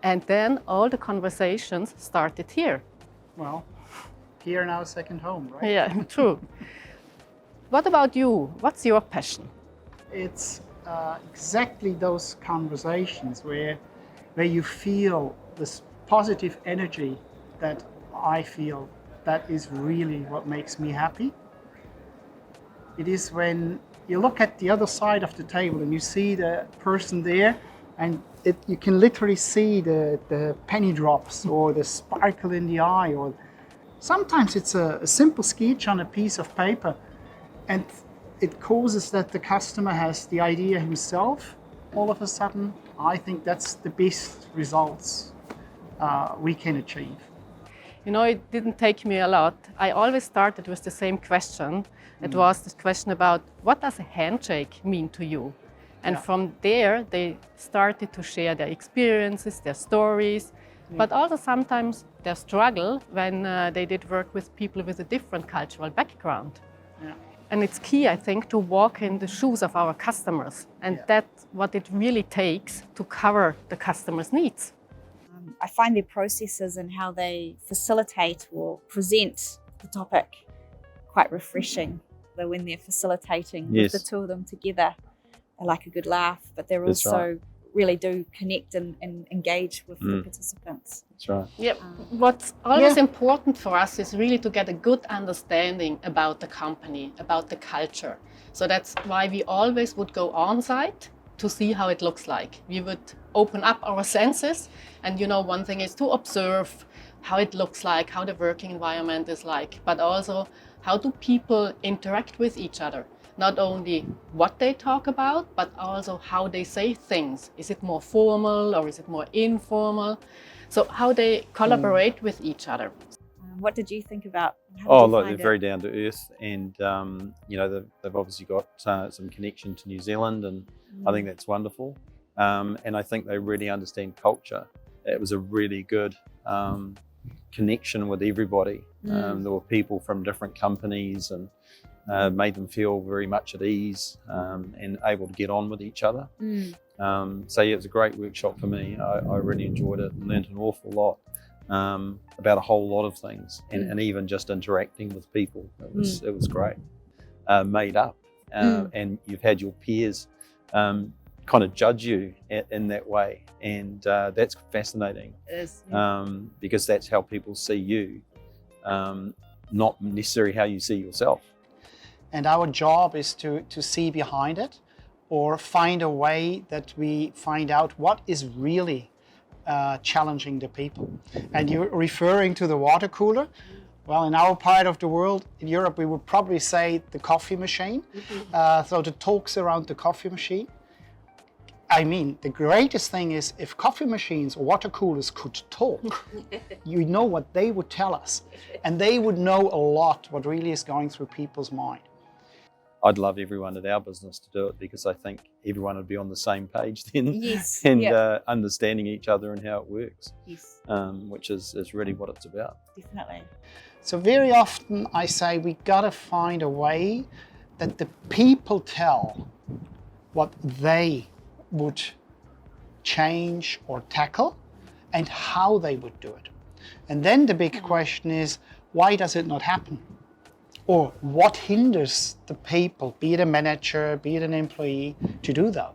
And then all the conversations started here. Well, here in our second home, right? Yeah, true. What about you? What's your passion? It's exactly those conversations where you feel this positive energy that I feel. That is really what makes me happy. It is when you look at the other side of the table and you see the person there, and you can literally see the penny drops or the sparkle in the eye, or sometimes it's a simple sketch on a piece of paper, and it causes that the customer has the idea himself. All of a sudden, I think that's the best results we can achieve. You know, it didn't take me a lot. I always started with the same question. It was this question about, what does a handshake mean to you? And from there, they started to share their experiences, their stories, but also sometimes their struggle when they did work with people with a different cultural background. Yeah. And it's key, I think, to walk in the shoes of our customers. And that's what it really takes to cover the customer's needs. I find their processes and how they facilitate or present the topic quite refreshing. So when they're facilitating with the two of them together, they like a good laugh, but they're also really do connect and engage with the participants. That's right. Yep. What's always important for us is really to get a good understanding about the company, about the culture. So that's why we always would go on site to see how it looks like. We would open up our senses, and you know, one thing is to observe how it looks like, how the working environment is like, but also how do people interact with each other? Not only what they talk about, but also how they say things. Is it more formal or is it more informal? So how they collaborate with each other. What did you think about? Look, they're very down to earth, and you know, they've obviously got some connection to New Zealand, and I think that's wonderful. And I think they really understand culture. It was a really good connection with everybody. There were people from different companies, and made them feel very much at ease and able to get on with each other. So yeah, it was a great workshop for me. I really enjoyed it and learned an awful lot about a whole lot of things, and even just interacting with people. It was great. Made up, and you've had your peers kind of judge you in that way, and that's fascinating. It is, because that's how people see you, not necessarily how you see yourself. And our job is to see behind it, or find a way that we find out what is really challenging the people. And you're referring to the water cooler. Well, in our part of the world, in Europe, we would probably say the coffee machine. So the talks around the coffee machine. I mean, the greatest thing is if coffee machines or water coolers could talk, you know what they would tell us. And they would know a lot what really is going through people's mind. I'd love everyone at our business to do it, because I think everyone would be on the same page then, Yes, and understanding each other and how it works, yes, which is really what it's about. definitely. So very often I say we gotta find a way that the people tell what they would change or tackle and how they would do it. And then the big question is, why does it not happen? Or what hinders the people, be it a manager, be it an employee, to do that?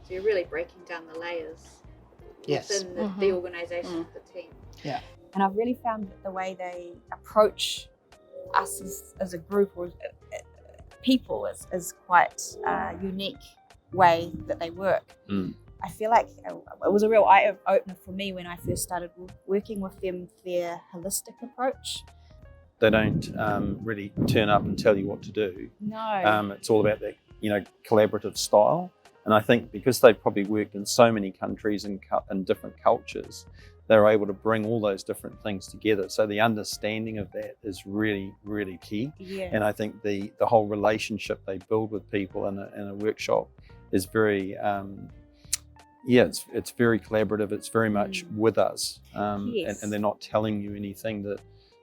So you're really breaking down the layers within the organisation of the team. Yeah. And I've really found that the way they approach us as a group or people is quite a unique way that they work. I feel like it was a real eye-opener for me when I first started working with them, their holistic approach. They don't really turn up and tell you what to do. No. It's all about that, you know, collaborative style. And I think because they've probably worked in so many countries and different cultures, they're able to bring all those different things together. So the understanding of that is really, really key. Yeah. And I think the whole relationship they build with people in a workshop is very, it's very collaborative. It's very much with us. Yes. And they're not telling you anything that,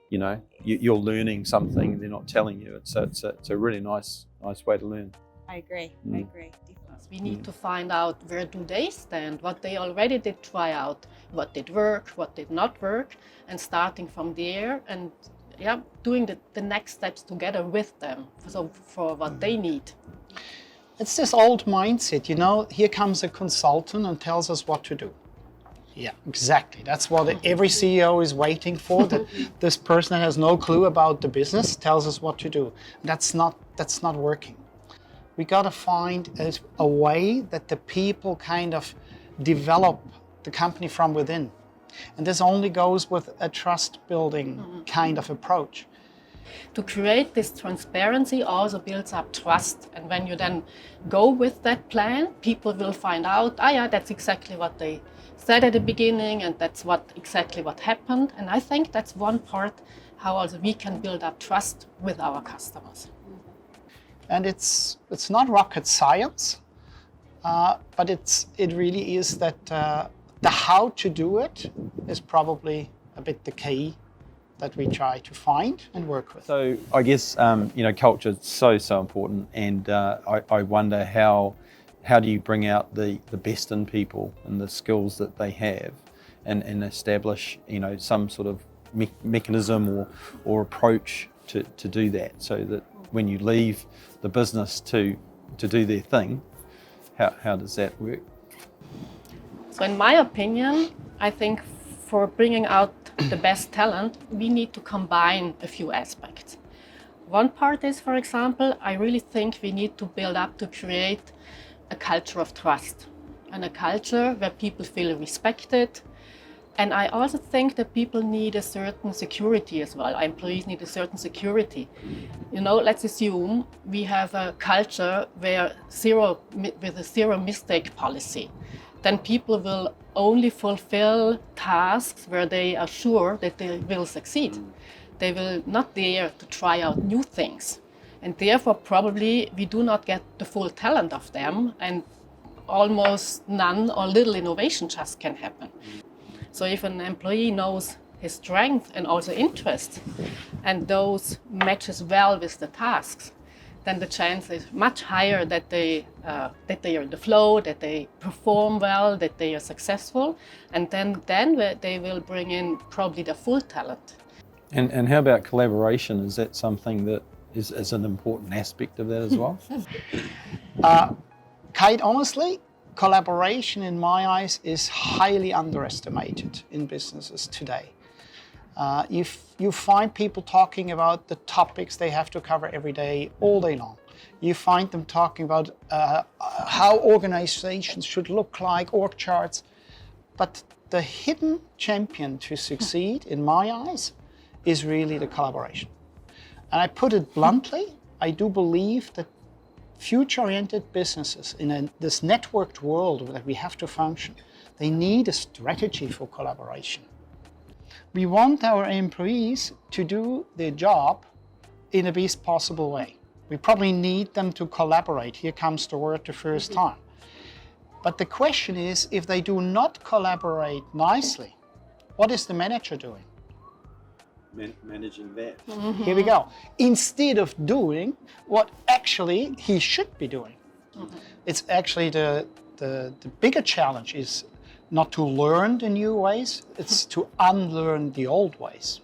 you know, you're learning something, they're not telling you. It's a really nice way to learn. I agree. I agree, definitely. candidates. We need to find out where do they stand, what they already did try out, what did work, what did not work, and starting from there and doing the next steps together with them for what they need. It's this old mindset, here comes a consultant and tells us what to do. Yeah, exactly. That's what every CEO is waiting for, that this person that has no clue about the business tells us what to do. That's not working. We got to find a way that the people kind of develop the company from within. And this only goes with a trust-building kind of approach. To create this transparency also builds up trust. And when you then go with that plan, people will find out, that's exactly what they said at the beginning, and that's exactly what happened. And I think that's one part how also we can build up trust with our customers. And it's not rocket science, but it really is that the how to do it is probably a bit the key that we try to find and work with. So I guess culture is so important, and I wonder how do you bring out the best in people and the skills that they have, and establish some sort of mechanism or approach to do that, so that when you leave the business to do their thing, how does that work? So in my opinion, I think for bringing out the best talent, we need to combine a few aspects. One part is, for example, I really think we need to build up to create a culture of trust and a culture where people feel respected. And I also think that people need a certain security as well. Our employees need a certain security. Let's assume we have a culture with a zero mistake policy. Then people will only fulfill tasks where they are sure that they will succeed. They will not dare to try out new things. And therefore, probably we do not get the full talent of them, and almost none or little innovation just can happen. So if an employee knows his strength and also interest, and those matches well with the tasks, then the chance is much higher that they are in the flow, that they perform well, that they are successful, and then they will bring in probably the full talent. And how about collaboration? Is that something that is an important aspect of that as well? Quite honestly, collaboration in my eyes is highly underestimated in businesses today. You find people talking about the topics they have to cover every day, all day long. You find them talking about how organizations should look like, org charts. But the hidden champion to succeed, in my eyes, is really the collaboration. And I put it bluntly, I do believe that future-oriented businesses in this networked world that we have to function, they need a strategy for collaboration. We want our employees to do their job in the best possible way. We probably need them to collaborate. Here comes the word the first time. But the question is, if they do not collaborate nicely, what is the manager doing? Managing that. Here we go. Instead of doing what actually he should be doing. It's actually the bigger challenge is not to learn the new ways, it's to unlearn the old ways.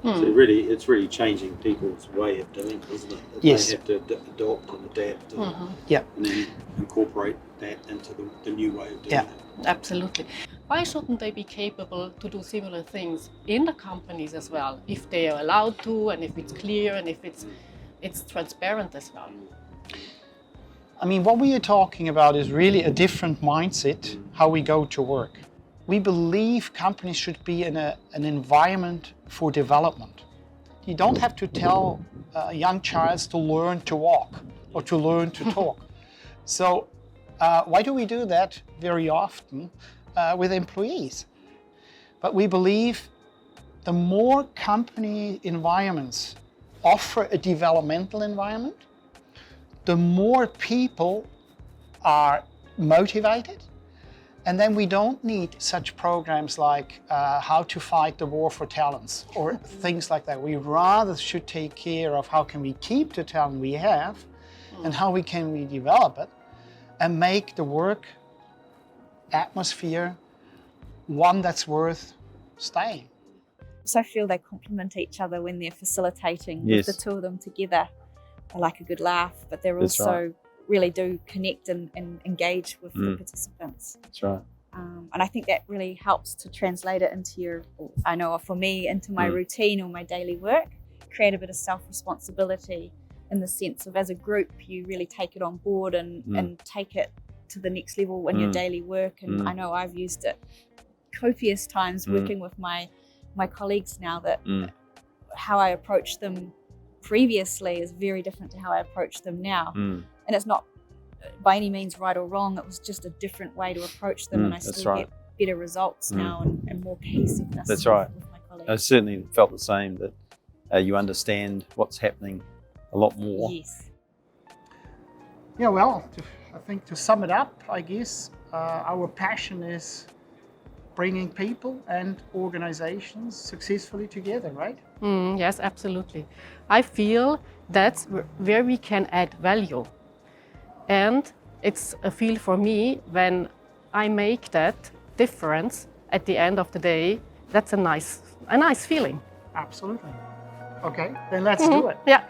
So it's really changing people's way of doing it, isn't it? Yes. They have to adopt and adapt and then incorporate that into the new way of doing it. Absolutely. Why shouldn't they be capable to do similar things in the companies as well, if they are allowed to, and if it's clear, and if it's transparent as well? I mean, what we are talking about is really a different mindset, how we go to work. We believe companies should be in an environment for development. You don't have to tell a young child to learn to walk or to learn to talk. So why do we do that very often with employees? But we believe the more company environments offer a developmental environment, the more people are motivated. And then we don't need such programs like how to fight the war for talents or things like that. We rather should take care of how can we keep the talent we have and how can we develop it. and make the work atmosphere one that's worth staying. So I feel they complement each other when they're facilitating Yes. with the two of them together. They like a good laugh, but they're That's also right. really do connect and engage with the Mm. participants. That's right. And I think that really helps to translate it into I know for me, into my routine or my daily work, create a bit of self-responsibility in the sense of as a group, you really take it on board and take it to the next level in your daily work. And I know I've used it copious times working with my colleagues now, that how I approach them previously is very different to how I approach them now. And it's not by any means right or wrong, it was just a different way to approach them, and I that's still right. get better results now and more cohesiveness That's right. with my colleagues. I certainly felt the same, that you understand what's happening a lot more. Yes. Yeah, well, I think to sum it up, I guess our passion is bringing people and organizations successfully together, right? Yes, absolutely. I feel that's where we can add value. And it's a feel for me when I make that difference at the end of the day. That's a nice feeling. Absolutely. Okay, then let's do it. Yeah.